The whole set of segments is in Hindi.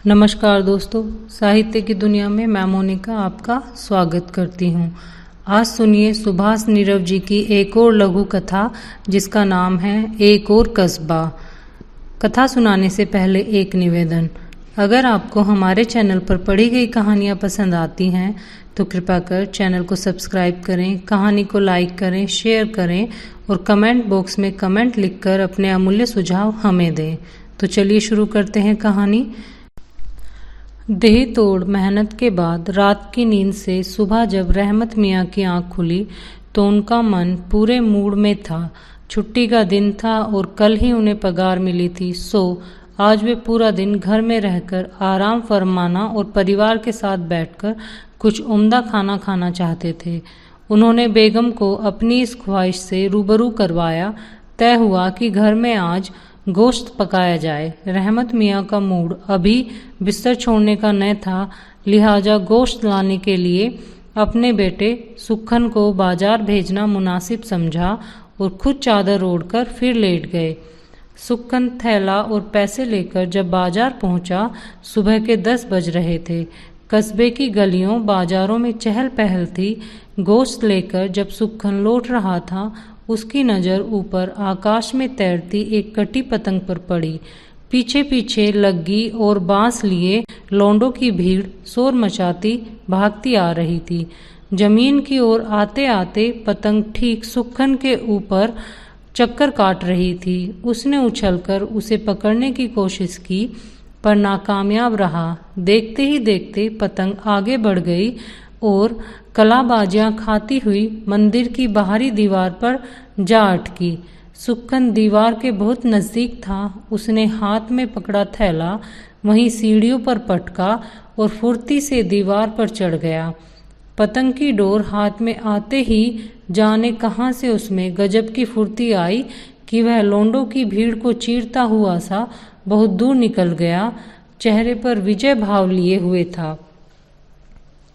नमस्कार दोस्तों, साहित्य की दुनिया में मैं मोनिका आपका स्वागत करती हूँ। आज सुनिए सुभाष नीरव जी की एक और लघु कथा जिसका नाम है एक और कस्बा। कथा सुनाने से पहले एक निवेदन, अगर आपको हमारे चैनल पर पढ़ी गई कहानियाँ पसंद आती हैं तो कृपया कर चैनल को सब्सक्राइब करें, कहानी को लाइक करें, शेयर करें और कमेंट बॉक्स में कमेंट लिखकर अपने अमूल्य सुझाव हमें दें। तो चलिए शुरू करते हैं कहानी। देह तोड़ मेहनत के बाद रात की नींद से सुबह जब रहमत मियाँ की आंख खुली तो उनका मन पूरे मूड में था। छुट्टी का दिन था और कल ही उन्हें पगार मिली थी, सो आज वे पूरा दिन घर में रहकर आराम फरमाना और परिवार के साथ बैठकर कुछ उम्दा खाना खाना चाहते थे। उन्होंने बेगम को अपनी इस ख्वाहिश से रूबरू करवाया। तय हुआ कि घर में आज गोश्त पकाया जाए। रहमत मियाँ का मूड अभी बिस्तर छोड़ने का न था, लिहाजा गोश्त लाने के लिए अपने बेटे सुखन को बाजार भेजना मुनासिब समझा और खुद चादर ओढ़कर फिर लेट गए। सुखन थैला और पैसे लेकर जब बाजार पहुंचा, सुबह के 10 बज रहे थे। कस्बे की गलियों बाजारों में चहल पहल थी। गोश्त लेकर जब सुखन लौट रहा था, उसकी नज़र ऊपर आकाश में तैरती एक कटी पतंग पर पड़ी। पीछे पीछे लग्गी और बांस लिए लौंडों की भीड़ शोर मचाती भागती आ रही थी। जमीन की ओर आते आते पतंग ठीक सुखन के ऊपर चक्कर काट रही थी। उसने उछलकर उसे पकड़ने की कोशिश की पर नाकामयाब रहा। देखते ही देखते पतंग आगे बढ़ गई और कलाबाजियां खाती हुई मंदिर की बाहरी दीवार पर जा अटकी। सुखन दीवार के बहुत नज़दीक था। उसने हाथ में पकड़ा थैला वहीं सीढ़ियों पर पटका और फुर्ती से दीवार पर चढ़ गया। पतंग की डोर हाथ में आते ही जाने कहाँ से उसमें गजब की फुर्ती आई कि वह लोंडों की भीड़ को चीरता हुआ सा बहुत दूर निकल गया। चेहरे पर विजय भाव लिए हुए था।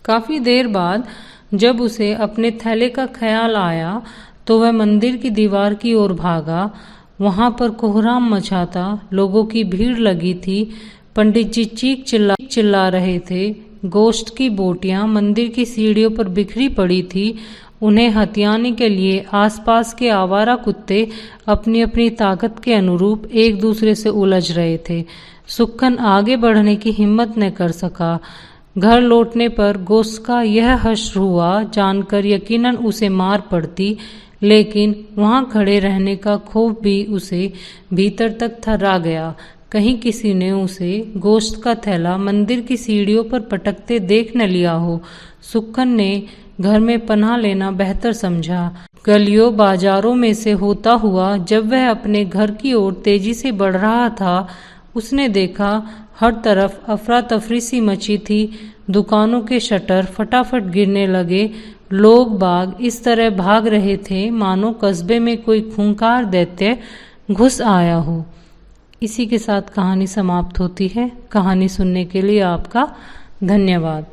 काफ़ी देर बाद जब उसे अपने थैले का ख्याल आया तो वह मंदिर की दीवार की ओर भागा। वहां पर कोहराम मचा था, लोगों की भीड़ लगी थी। पंडित जी चीख चिल्ला रहे थे। गोश्त की बोटियां मंदिर की सीढ़ियों पर बिखरी पड़ी थी। उन्हें हथियाने के लिए आसपास के आवारा कुत्ते अपनी अपनी ताकत के अनुरूप एक दूसरे से उलझ रहे थे। सुखन आगे बढ़ने की हिम्मत न कर सका। घर लौटने पर गोश्त का यह हश्र हुआ जानकर यकीनन उसे मार पड़ती, लेकिन वहां खड़े रहने का खौफ भी उसे भीतर तक थर्रा गया। कहीं किसी ने उसे गोश्त का थैला मंदिर की सीढ़ियों पर पटकते देख न लिया हो। सुखन ने घर में पनाह लेना बेहतर समझा। गलियों बाजारों में से होता हुआ जब वह अपने घर की ओर तेजी से बढ़ रहा था, उसने देखा हर तरफ अफरा तफरी सी मची थी। दुकानों के शटर फटाफट गिरने लगे। लोग बाग इस तरह भाग रहे थे मानो कस्बे में कोई खूंखार दैत्य घुस आया हो। इसी के साथ कहानी समाप्त होती है। कहानी सुनने के लिए आपका धन्यवाद।